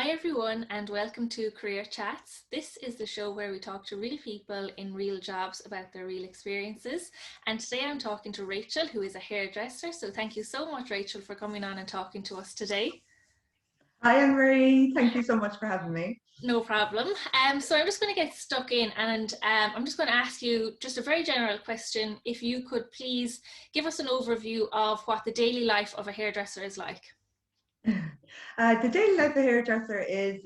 Hi everyone and welcome to Career Chats. This is the show where we talk to real people in real jobs about their real experiences. And today I'm talking to Rachel, who is a hairdresser. So thank you so much, Rachel, for coming on and talking to us today. Hi, AnneMarie. Thank you so much for having me. No problem. So I'm just going to get stuck in and I'm just going to ask you just a very general question. If you could please give us an overview of what the daily life of a hairdresser is like. The daily life of a hairdresser is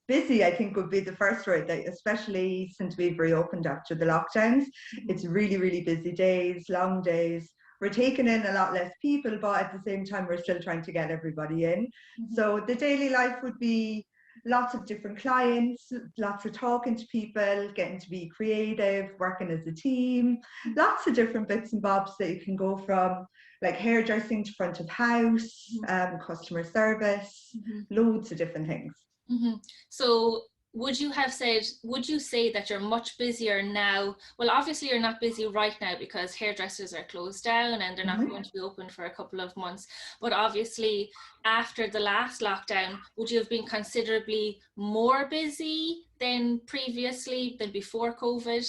busy, I think would be the first word, especially since we've reopened after the lockdowns. It's really, really busy days, long days. We're taking in a lot less people, but at the same time, we're still trying to get everybody in. So the daily life would be lots of different clients, lots of talking to people, getting to be creative, working as a team, lots of different bits and bobs that you can go from, like hairdressing to front of house, customer service, loads of different things. So would you say that you're much busier now? Well, obviously you're not busy right now because hairdressers are closed down and they're not going to be open for a couple of months. But obviously after the last lockdown, would you have been considerably more busy than previously, than before COVID?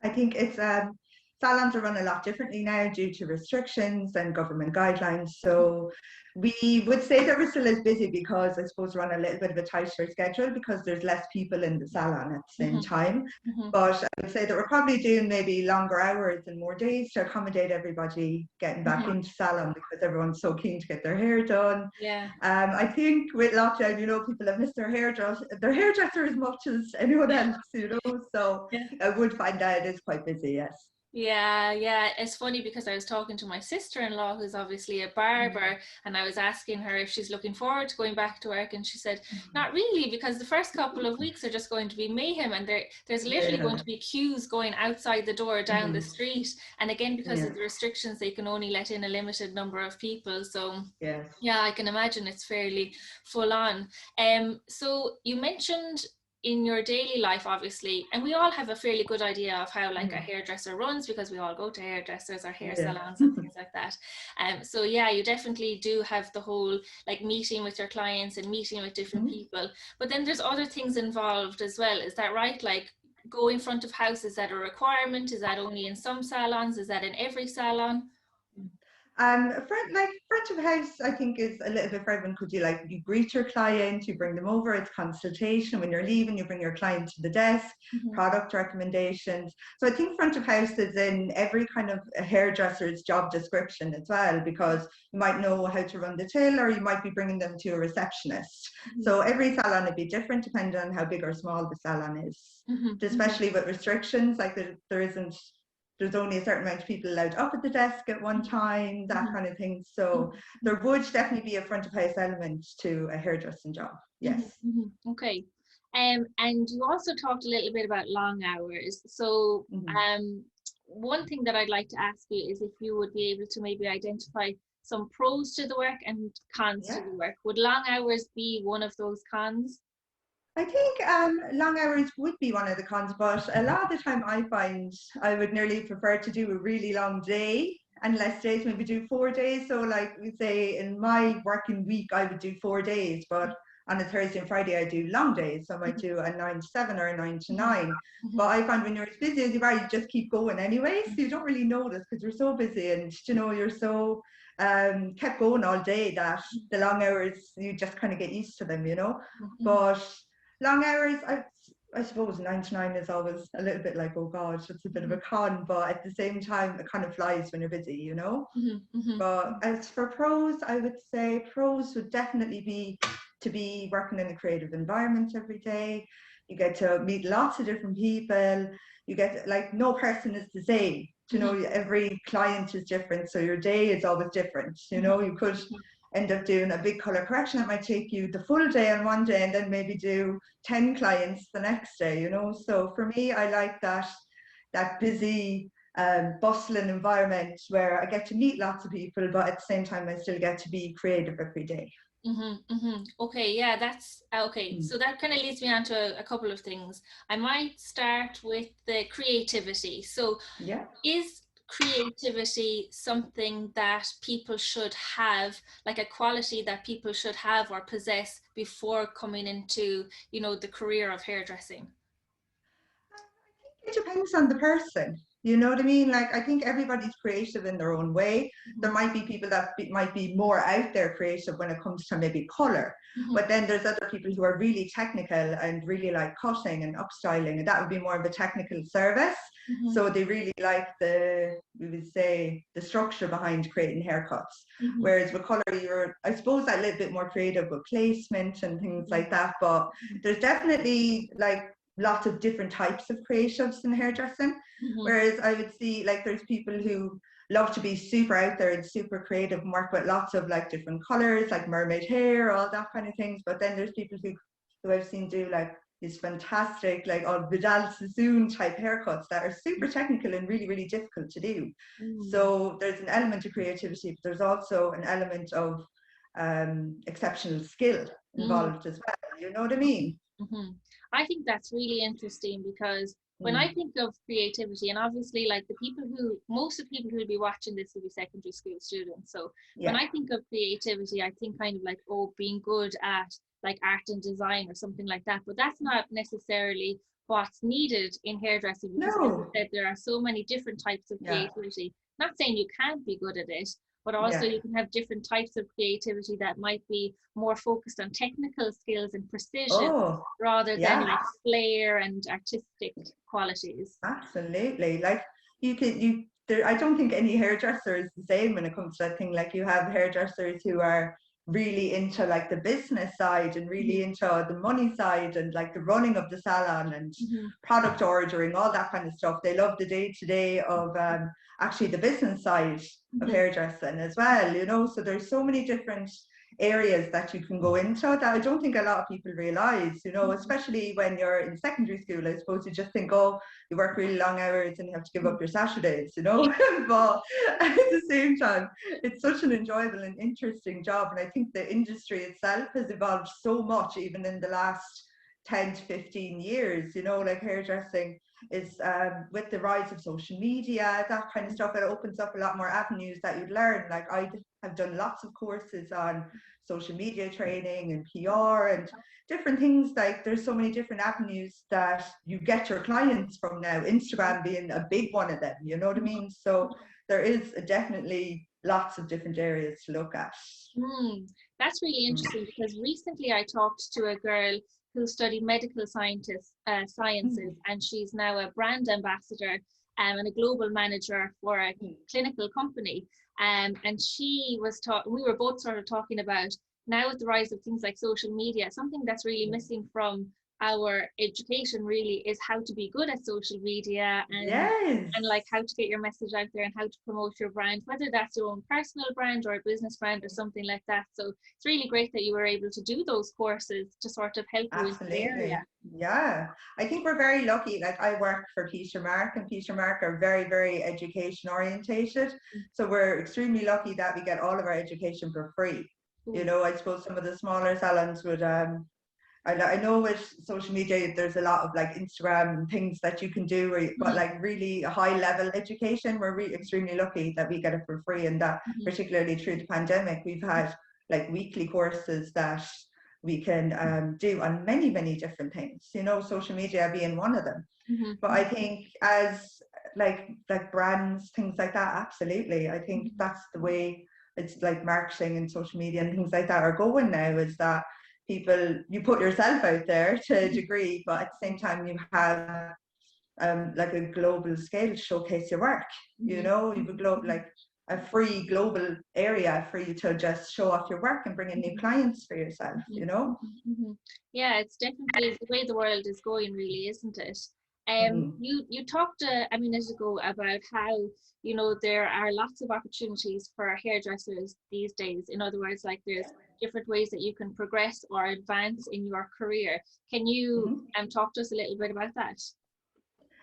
I think it's salons are run a lot differently now due to restrictions and government guidelines. So we would say that we're still as busy because I suppose we're on a little bit of a tighter schedule because there's less people in the salon at the same time. But I would say that we're probably doing maybe longer hours and more days to accommodate everybody getting back into salon because everyone's so keen to get their hair done. Yeah. I think with lockdown, people have missed their hairdresser as much as anyone else, so Yeah. I would find that it is quite busy, yes. Yeah. It's funny because I was talking to my sister-in-law, who's obviously a barber, and I was asking her if she's looking forward to going back to work, and she said, not really, because the first couple of weeks are just going to be mayhem, and there's literally going to be queues going outside the door down the street. And again, because of the restrictions, they can only let in a limited number of people. So Yes. yeah, I can imagine it's fairly full on. So you mentioned in your daily life, obviously, and we all have a fairly good idea of how like a hairdresser runs because we all go to hairdressers or hair salons and things like that. So yeah, you definitely do have the whole like meeting with your clients and meeting with different people. But then there's other things involved as well. Is that right? Like going front of house, is that a requirement? Is that only in some salons? Is that in every salon? Front of house, I think is a little bit for everyone. Could you greet your client, you bring them over, it's consultation. When you're leaving, you bring your client to the desk, product recommendations. So I think front of house is in every kind of hairdresser's job description as well, because you might know how to run the till, or you might be bringing them to a receptionist. So every salon would be different depending on how big or small the salon is. Especially with restrictions, like there's only a certain amount of people allowed up at the desk at one time, that kind of thing. So there would definitely be a front of house element to a hairdressing job. Yes. Okay. And you also talked a little bit about long hours. So one thing that I'd like to ask you is if you would be able to maybe identify some pros to the work and cons to the work. Would long hours be one of those cons? I think long hours would be one of the cons, but a lot of the time I find I would nearly prefer to do a really long day and less days, maybe do 4 days. So like we say in my working week, I would do 4 days, but on a Thursday and Friday, I do long days. So I might do a 9 to 7 or a 9 to 9. But I find when you're as busy as you are, you just keep going anyway. So you don't really notice because you're so busy and, you're so kept going all day that the long hours, you just kind of get used to them, But long hours, I suppose 9 to 9 is always a little bit like, oh God, it's a bit of a con, but at the same time, it kind of flies when you're busy, But as for pros, I would say pros would definitely be to be working in a creative environment every day. You get to meet lots of different people. You get, like, no person is the same. Every client is different, so your day is always different. You could end up doing a big color correction that might take you the full day on one day and then maybe do 10 clients the next day, So for me, I like that busy, bustling environment where I get to meet lots of people, but at the same time, I still get to be creative every day. Okay, yeah, that's okay. So that kind of leads me on to a couple of things. I might start with the creativity. So Yeah. is creativity something that people should have, like a quality that people should have or possess before coming into, you know, the career of hairdressing? It depends on the person. You know what I mean? Like, I think everybody's creative in their own way. There Mm-hmm. might be people that might be more out there creative when it comes to maybe color, Mm-hmm. but then there's other people who are really technical and really like cutting and upstyling, and that would be more of a technical service. Mm-hmm. So they really like the, we would say, the structure behind creating haircuts. Mm-hmm. Whereas with color, you're, I suppose, a little bit more creative with placement and things like that. But there's definitely like lots of different types of creatives in hairdressing. Mm-hmm. Whereas I would see like there's people who love to be super out there and super creative and work with lots of like different colors, like mermaid hair, all that kind of things. But then there's people who I've seen do like these fantastic, like all Vidal Sassoon type haircuts that are super technical and really, really difficult to do. Mm-hmm. So there's an element of creativity, but there's also an element of exceptional skill involved as well. You know what I mean? Mm-hmm. I think that's really interesting because when I Mm. think of creativity, and obviously, like the people who, most of the people who will be watching this will be secondary school students. So when Yeah. I think of creativity, I think kind of like, oh, being good at like art and design or something like that. But that's not necessarily what's needed in hairdressing because, as you No. said, there are so many different types of Yeah. creativity. Not saying you can't be good at it, but also Yeah. you can have different types of creativity that might be more focused on technical skills and precision Oh, rather than yeah, like flair and artistic qualities. absolutely. Like you could, you there, I don't think any hairdresser is the same when it comes to that thing. Like you have hairdressers who are really into like the business side and really Mm-hmm. into the money side and like the running of the salon and Mm-hmm. product ordering, all that kind of stuff. They love the day to day of actually the business side of Mm-hmm. hairdressing as well, you know. So there's so many different areas that you can go into that I don't think a lot of people realize, you know, especially when you're in secondary school. I suppose you just think, oh, you work really long hours and you have to give up your Saturdays, you know. But at the same time, it's such an enjoyable and interesting job. And I think the industry itself has evolved so much, even in the last 10 to 15 years, you know, like hairdressing is with the rise of social media, that kind of stuff, it opens up a lot more avenues that you'd learn. Like I have done lots of courses on social media training and PR and different things. Like there's so many different avenues that you get your clients from now, Instagram being a big one of them, you know what I mean? So there is definitely lots of different areas to look at. That's really interesting because recently I talked to a girl who studied medical sciences, and she's now a brand ambassador and a global manager for a clinical company. And she was we were both sort of talking about now with the rise of things like social media, something that's really missing from our education really is how to be good at social media Yes, and like how to get your message out there and how to promote your brand, whether that's your own personal brand or a business brand or something like that. So it's really great that you were able to do those courses to sort of help you in the area. absolutely. Yeah, I think we're very lucky. Like I work for Peter Mark, and Peter Mark are very, very education orientated. So we're extremely lucky that we get all of our education for free. You Ooh. know, I suppose some of the smaller salons would I know with social media there's a lot of like Instagram and things that you can do, but like really high level education, we're really extremely lucky that we get it for free. And that particularly through the pandemic, we've had like weekly courses that we can do on many, many different things, you know, social media being one of them. But I think as like brands, things like that, absolutely. I think that's the way it's like marketing and social media and things like that are going now, is that people, you put yourself out there to a degree, but at the same time you have like a global scale to showcase your work. You know, you have a global, like a free global area for you to just show off your work and bring in new clients for yourself, you know. Yeah, it's definitely the way the world is going, really, isn't it? Mm. You talked a minute ago about how, you know, there are lots of opportunities for hairdressers these days. In other words, like there's different ways that you can progress or advance in your career. Can you talk to us a little bit about that?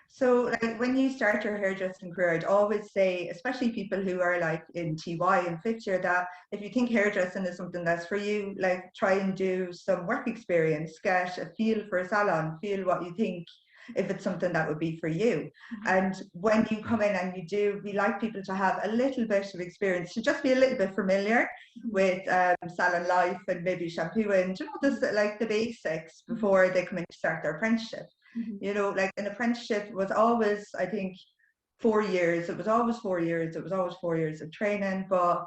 So like when you start your hairdressing career, I'd always say, especially people who are like in TY and fifth year, that if you think hairdressing is something that's for you, like try and do some work experience, get a feel for a salon, feel what you think if it's something that would be for you. And when you come in and we like people to have a little bit of experience, to just be a little bit familiar with salon life and maybe shampooing, just like the basics before they come in to start their apprenticeship. Like an apprenticeship was always, I think, 4 years. It was always 4 years. It was always 4 years of training, but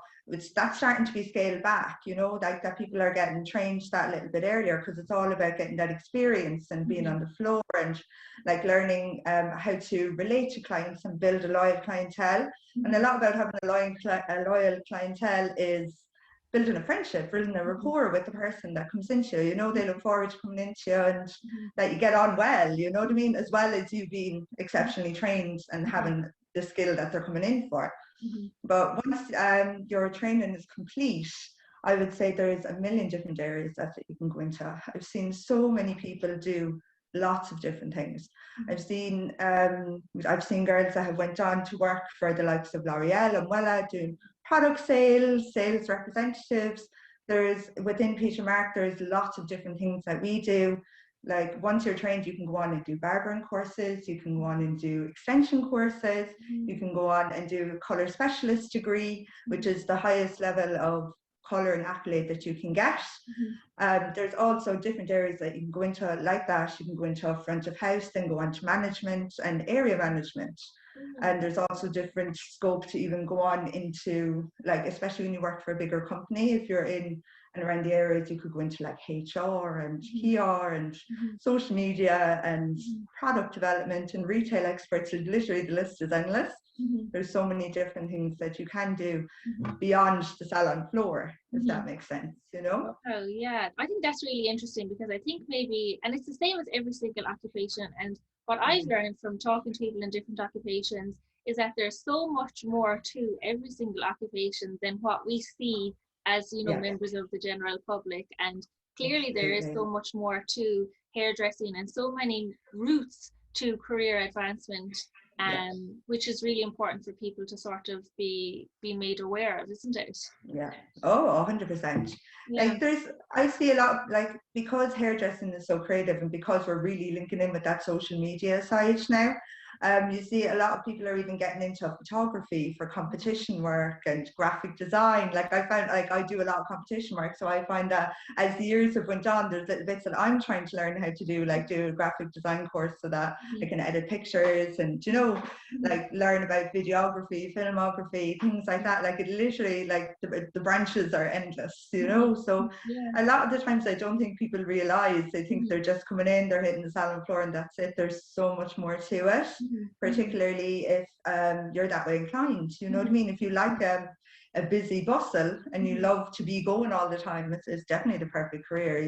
that's starting to be scaled back, like that people are getting trained that little bit earlier, because it's all about getting that experience and being on the floor and like learning how to relate to clients and build a loyal clientele. And a lot about having a loyal clientele is building a friendship, building a rapport with the person that comes into you. They look forward to coming into you and that you get on well, you know what I mean, as well as you being exceptionally trained and having the skill that they're coming in for. But once your training is complete, I would say there's a million different areas that you can go into. I've seen so many people do lots of different things. I've seen girls that have went on to work for the likes of L'Oreal and Wella doing product sales representatives. There's within Peter Mark, there's lots of different things that we do. Like once you're trained, you can go on and do barbering courses, you can go on and do extension courses, you can go on and do a colour specialist degree, which is the highest level of colour and accolade that you can get. There's also different areas that you can go into like that. You can go into front of house, then go on to management and area management. And there's also different scope to even go on into, like, especially when you work for a bigger company, if you're in and around the areas, you could go into like HR and PR and social media and product development and retail experts. Literally the list is endless. There's so many different things that you can do beyond the salon floor, if that makes sense, Oh yeah, I think that's really interesting, because I think maybe, and it's the same with every single occupation, and what I've learned from talking to people in different occupations is that there's so much more to every single occupation than what we see as, members of the general public. And clearly there is so much more to hairdressing and so many routes to career advancement, which is really important for people to sort of be made aware of, isn't it? Yeah. Oh, 100%. Like I see a lot, like, because hairdressing is so creative and because we're really linking in with that social media side now, you see a lot of people are even getting into photography for competition work and graphic design. Like I found, like, I do a lot of competition work, so I find that as the years have went on, there's little bits that I'm trying to learn how to do, like do a graphic design course so that I can edit pictures and, like learn about videography, filmography, things like that. Like it literally, like the branches are endless, so a lot of the times I don't think people realize, they think they're just coming in, they're hitting the salon floor and that's it. There's so much more to it. Particularly if you're that way inclined, you know what I mean? If you like a busy bustle and you love to be going all the time, it's definitely the perfect career,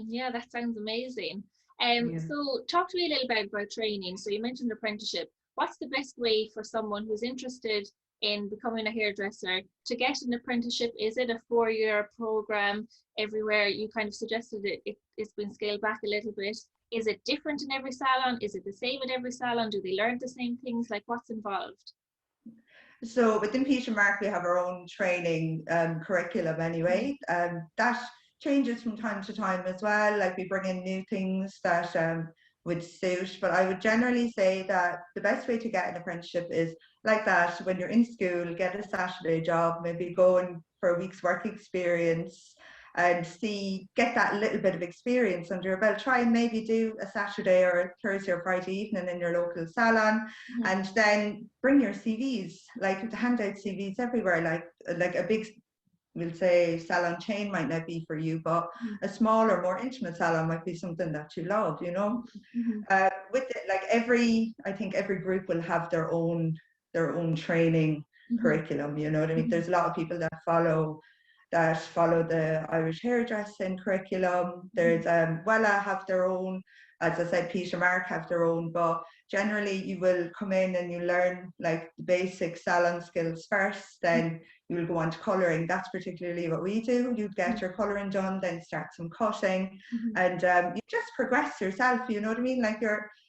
Yeah, that sounds amazing. So talk to me a little bit about training. So you mentioned apprenticeship. What's the best way for someone who's interested in becoming a hairdresser to get an apprenticeship? Is it a 4-year program everywhere? You kind of suggested it's been scaled back a little bit. Is it different in every salon? Is it the same in every salon? Do they learn the same things? Like, what's involved? So within Peter Mark, we have our own training curriculum anyway. That changes from time to time as well. Like we bring in new things that would suit. But I would generally say that the best way to get an apprenticeship is like that. When you're in school, get a Saturday job, maybe go in for a week's work experience and get that little bit of experience under your belt. Try and maybe do a Saturday or a Thursday or Friday evening in your local salon, and then bring your CVs, like to hand out CVs everywhere. Like a big, we'll say, salon chain might not be for you, but a smaller, more intimate salon might be something that you love, with it, like I think every group will have their own training curriculum, you know what I mean? There's a lot of people that follow the Irish hairdressing curriculum. There's Wella have their own, as I said, Peter Mark have their own, but generally you will come in and you learn like the basic salon skills first, then you will go on to colouring. That's particularly what we do. You'd get your colouring done, then start some cutting, and you just progress yourself, you know what I mean? Like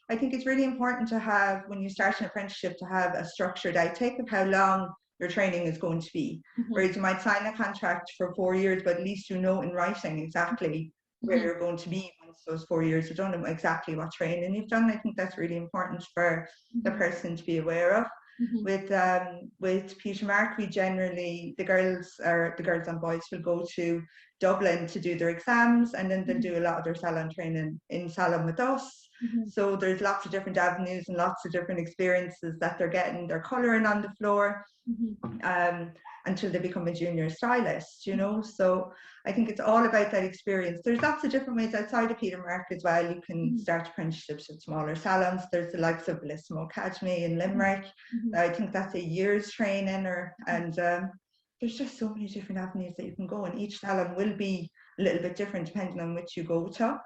I think it's really important to have, when you start an apprenticeship, to have a structured outtake of how long your training is going to be. Whereas you might sign a contract for 4 years, but at least you know in writing exactly where you're going to be once those 4 years you've done them, exactly what training you've done. I think that's really important for the person to be aware of. With Peter Mark, we generally, the girls and boys will go to Dublin to do their exams, and then they'll do a lot of their salon training in salon with us. So there's lots of different avenues and lots of different experiences that they're getting. They're colouring on the floor until they become a junior stylist, you know. So I think it's all about that experience. There's lots of different ways outside of Peter Mark as well. You can start apprenticeships with smaller salons. There's the likes of Bellissimo Academy in Limerick. I think that's a year's training, and there's just so many different avenues that you can go, and each salon will be a little bit different depending on which you go to.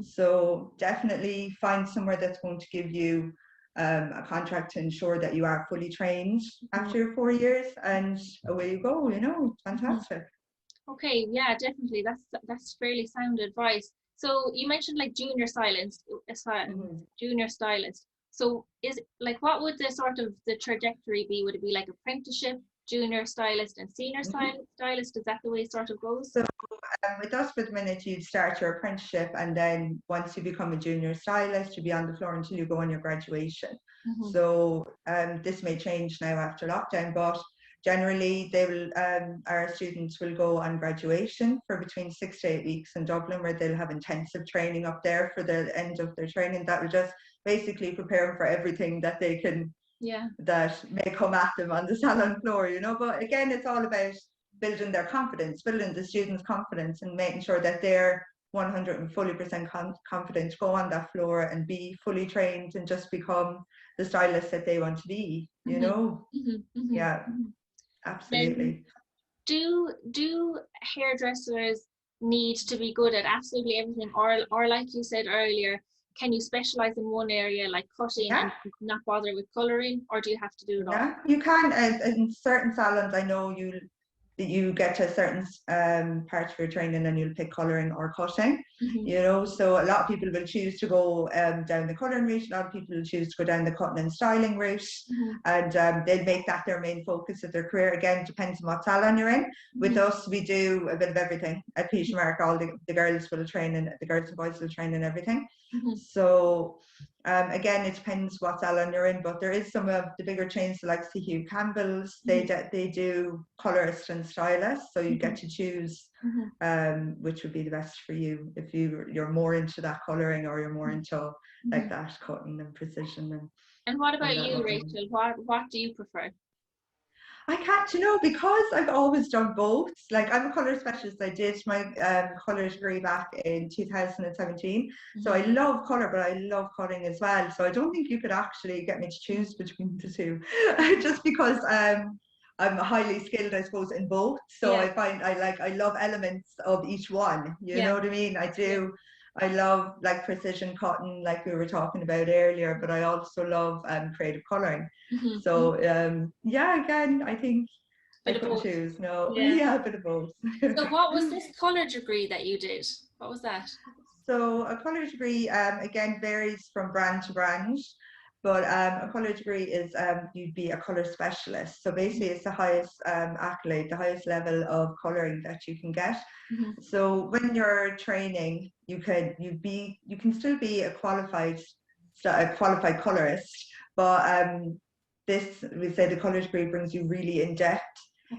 So definitely find somewhere that's going to give you a contract to ensure that you are fully trained after your 4 years, and away you go, you know. Fantastic. Okay, yeah, definitely. That's fairly sound advice. So you mentioned like junior stylist. So is like, what would the sort of the trajectory be? Would it be like apprenticeship, junior stylist, and senior stylist? Is that the way it sort of goes? So with us, for the minute, you'd start your apprenticeship, and then once you become a junior stylist, you'll be on the floor until you go on your graduation. So this may change now after lockdown, but generally they will, our students will go on graduation for between 6 to 8 weeks in Dublin, where they'll have intensive training up there for the end of their training. That will just basically prepare them for everything that they can, that may come at them on the salon floor, you know. But again, it's all about building their confidence, building the students' confidence, and making sure that they're 100% confident to go on that floor and be fully trained and just become the stylist that they want to be, you know. Yeah, absolutely. Do hairdressers need to be good at absolutely everything, or like you said earlier, can you specialize in one area like cutting and not bother with coloring, or do you have to do it all? Yeah, you can. In certain salons, I know you get to a certain part of your training and you'll pick colouring or cutting, you know. So a lot of people will choose to go down the colouring route. A lot of people will choose to go down the cutting and styling route, and they'll make that their main focus of their career. Again, depends on what salon you're in. With us, we do a bit of everything at Peter Mark. All the girls will train in, the girls and boys will train in everything. So again, it depends what salon you're in, but there is some of the bigger chains like Hugh Campbell's. They do colorist and stylist, so you get to choose which would be the best for you, if you're more into that coloring, or you're more into like that cutting and precision. And what about you, Rachel? What do you prefer? I can't, you know, because I've always done both. Like, I'm a colour specialist. I did my colour degree back in 2017. So I love colour, but I love cutting as well. So I don't think you could actually get me to choose between the two, just because I'm highly skilled, I suppose, in both. So I find I love elements of each one. You know what I mean? I do. I love like precision cutting, like we were talking about earlier, but I also love creative colouring. So again, I think I couldn't choose. No, a bit of both. So what was this colour degree that you did? What was that? So a colour degree, again, varies from brand to brand. But a colour degree is you'd be a colour specialist. So basically it's the highest accolade, the highest level of colouring that you can get. So when you're training, you can still be a qualified colourist, but we say the colour degree brings you really in depth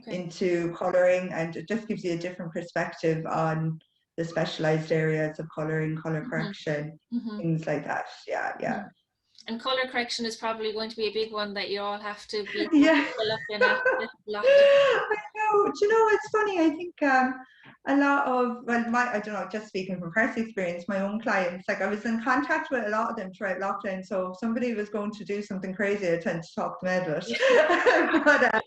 into colouring, and it just gives you a different perspective on the specialised areas of colouring, colour correction, things like that. Yeah. And colour correction is probably going to be a big one that you all have to be looking at. I know. Do you know, it's funny. I think a lot of, I don't know, just speaking from personal experience, my own clients, like I was in contact with a lot of them throughout lockdown. So if somebody was going to do something crazy, I tend to talk them out of it.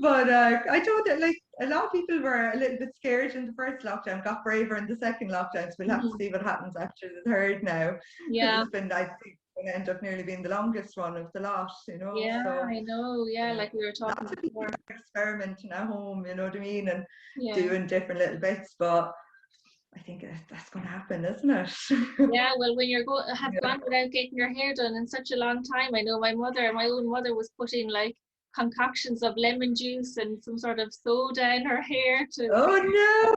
But I told that, like, a lot of people were a little bit scared in the first lockdown, got braver in the second lockdown. So we'll have to see what happens after the third now. Yeah. It's been, I think, going to end up nearly being the longest one of the lot, you know. Yeah, so, I know. Yeah, like we were talking lots of before. people are experimenting at home, you know what I mean, and doing different little bits. But I think that's going to happen, isn't it? Yeah, well, when you're gone without getting your hair done in such a long time, I know my own mother was putting like concoctions of lemon juice and some sort of soda in her hair to. Oh no!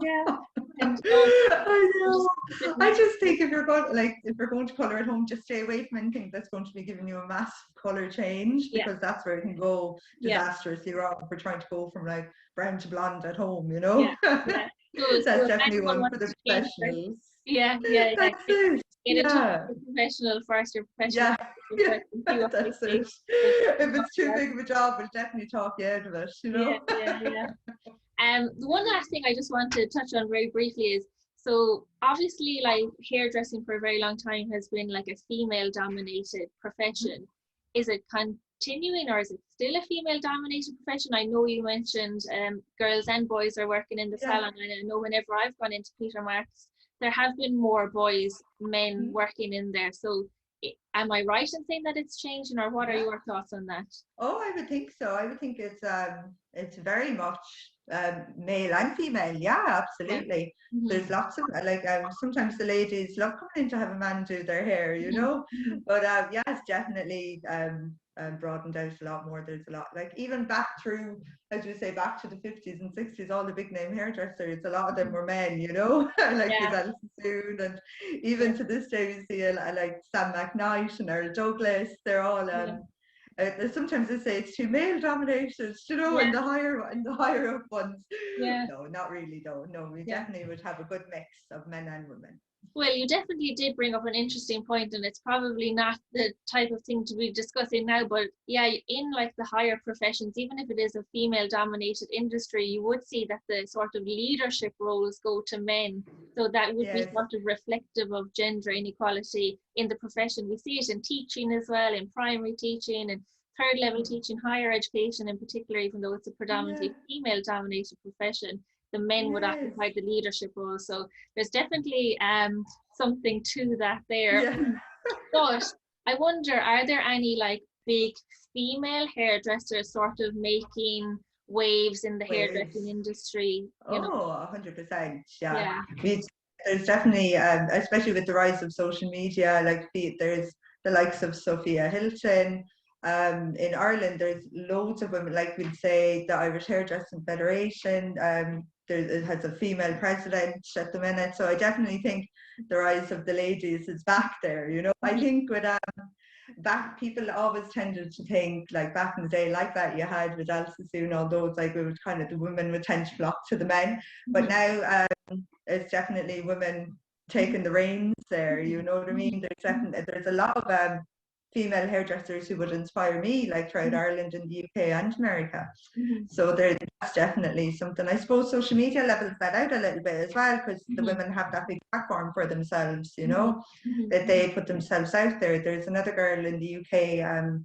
Yeah. And oh, I know. I just just think if you're going to colour at home, just stay away from anything that's going to be giving you a massive colour change, yeah, because that's where it can go yeah, disastrously wrong if we're trying to go from like brown to blonde at home, yeah, yeah. Good. That's So if definitely anyone one for wants the to change their, professionals. yeah, yeah, yeah. That's it. Get in touch Yeah. with your professional first, your professional Yeah. Yeah. first, and see what they That's say. it. But, If it's too big of a job, we'll definitely talk you out of it, yeah, yeah, yeah. The one last thing I just want to touch on very briefly is, so obviously like hairdressing for a very long time has been like a female dominated profession. Is it continuing, or is it still a female dominated profession? I know you mentioned girls and boys are working in the Yeah. salon, and I know whenever I've gone into Peter Marks, there have been more boys, men working in there. So am I right in saying that it's changing, or what are Yeah. your thoughts on that? Oh, I would think so. I would think it's very much male and female. Yeah, Yeah. absolutely. There's lots of like sometimes the ladies love coming in to have a man do their hair, you know. But yeah, it's definitely broadened out a lot more. There's a lot, like even back through, as you say, back to the 50s and 60s, all the big name hairdressers, a lot of them were men, you know, like Yeah. Alison Soon, and even to this day we see like Sam McKnight and Earl Douglas. They're all sometimes they say it's too male dominated, you know, Yeah. in the higher up ones. Yeah. No, not really though. No, we Yeah. definitely would have a good mix of men and women. Well, you definitely did bring up an interesting point, and it's probably not the type of thing to be discussing now, but yeah, in like the higher professions, even if it is a female dominated industry, you would see that the sort of leadership roles go to men. So that would be Yes. sort of reflective of gender inequality in the profession. We see it in teaching as well, in primary teaching and third level teaching, higher education in particular, even though it's a predominantly female dominated profession, the men would Yes. occupy the leadership role. So there's definitely something to that there. Yeah. But I wonder, are there any like big female hairdressers sort of making waves in the hairdressing Waves. industry? You know? Oh, 100%. Yeah. Yeah. There's definitely, especially with the rise of social media, like there's the likes of Sophia Hilton. In Ireland, there's loads of women, like we'd say the Irish Hairdressing Federation. It has a female president at the minute. So I definitely think the rise of the ladies is back there. You know, I think with back, people always tended to think like back in the day, like that you had with Elsa Soon, all those like it was kind of the women would tend to flock to the men. But now it's definitely women taking the reins there. You know what I mean? There's a lot of female hairdressers who would inspire me, like throughout Ireland and the UK and America. So that's definitely something. I suppose social media levels that out a little bit as well, because the women have that big platform for themselves, you know, that they put themselves out there. There's another girl in the UK,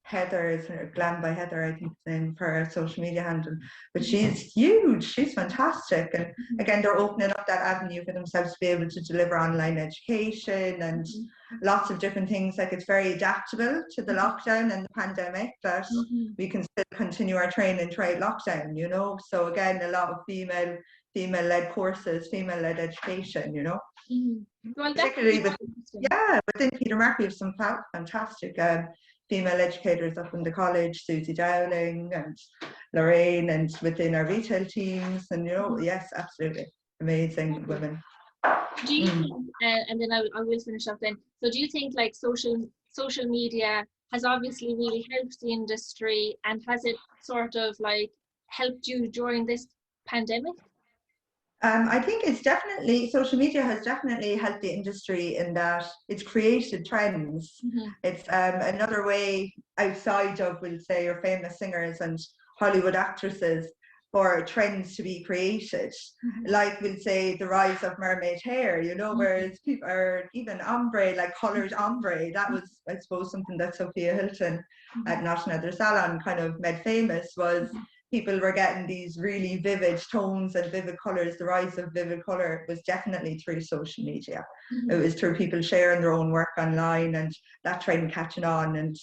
Heather, is her Glam by Heather, I think, name for her social media handle. But she's huge, she's fantastic. And again, they're opening up that avenue for themselves to be able to deliver online education and lots of different things. Like it's very adaptable to the lockdown and the pandemic, that we can still continue our training throughout lockdown, you know. So again, a lot of female-led courses, female-led education, you know. Well, particularly within Peter Mark, we have some fantastic female educators up in the college, Susie Dowling and Lorraine, and within our retail teams, and you know, yes, absolutely amazing women. Do you think, and then I will finish up then. So do you think like social media has obviously really helped the industry, and has it sort of like helped you during this pandemic? I think it's definitely, social media has definitely helped the industry in that it's created trends. It's another way outside of, we'll say, your famous singers and Hollywood actresses for trends to be created. Like we'll say the rise of mermaid hair, you know, whereas people are even ombre, like coloured ombre. That was, I suppose, something that Sophia Hilton at Not Another Salon kind of made famous, was people were getting these really vivid tones and vivid colours. The rise of vivid colour was definitely through social media. It was through people sharing their own work online and that trend catching on, and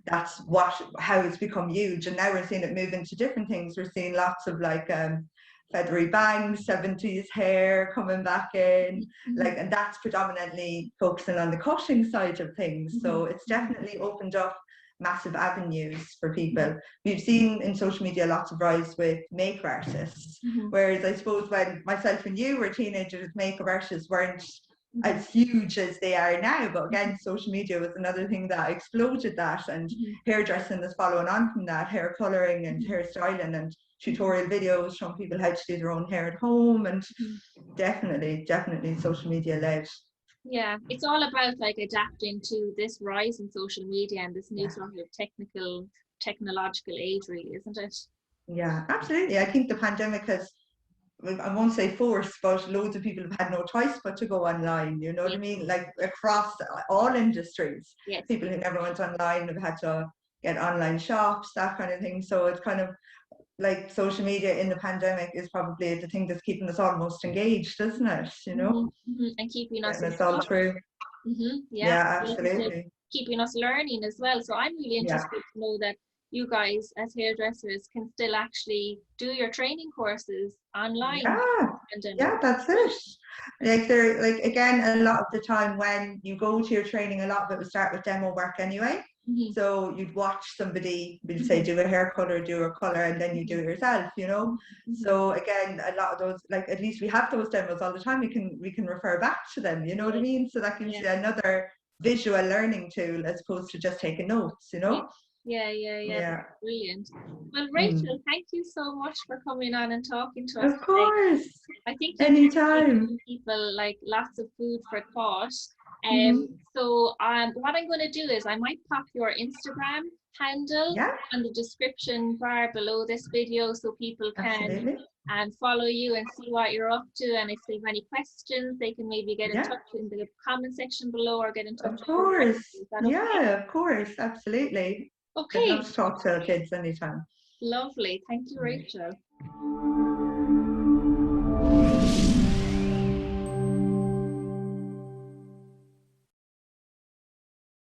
that's how it's become huge. And now we're seeing it move into different things. We're seeing lots of like feathery bangs, 70s hair coming back in, like, and that's predominantly focusing on the cutting side of things. So it's definitely opened up massive avenues for people. We've seen in social media lots of rise with makeup artists, whereas I suppose when myself and you were teenagers, makeup artists weren't as huge as they are now. But again, social media was another thing that exploded that, and hairdressing is following on from that, hair colouring and hairstyling and tutorial videos showing people how to do their own hair at home, and definitely social media led. Yeah, it's all about like adapting to this rise in social media and this new sort of technological age, really, isn't it? Yeah, absolutely. I think the pandemic has, I won't say forced, but loads of people have had no choice but to go online. You know what I mean? Like across all industries, people who never went online have had to get online shops, that kind of thing. So it's kind of like social media in the pandemic is probably the thing that's keeping us all most engaged, isn't it? You know, and keeping us getting us all through. Yeah, absolutely. Keeping us learning as well. So I'm really interested to know that you guys as hairdressers can still actually do your training courses online. Yeah, that's it. Like they're like, again, a lot of the time when you go to your training, a lot of it will start with demo work anyway. So you'd watch somebody, we'll say, do a hair color, do a color, and then you do it yourself, you know. So again, a lot of those, like, at least we have those demos all the time. We can refer back to them, you know what I mean? So that gives you another visual learning tool as opposed to just taking notes, you know. Yeah. Brilliant. Well, Rachel, thank you so much for coming on and talking to us today. Of course. I think anytime. People like lots of food for thought. So what I'm going to do is I might pop your Instagram handle on the description bar below this video so people can follow you and see what you're up to, and if they have any questions they can maybe get in touch in the comment section below or get in touch. Of course. Of course, absolutely. Okay. I'd love to talk to kids anytime. Lovely. Thank you, Rachel.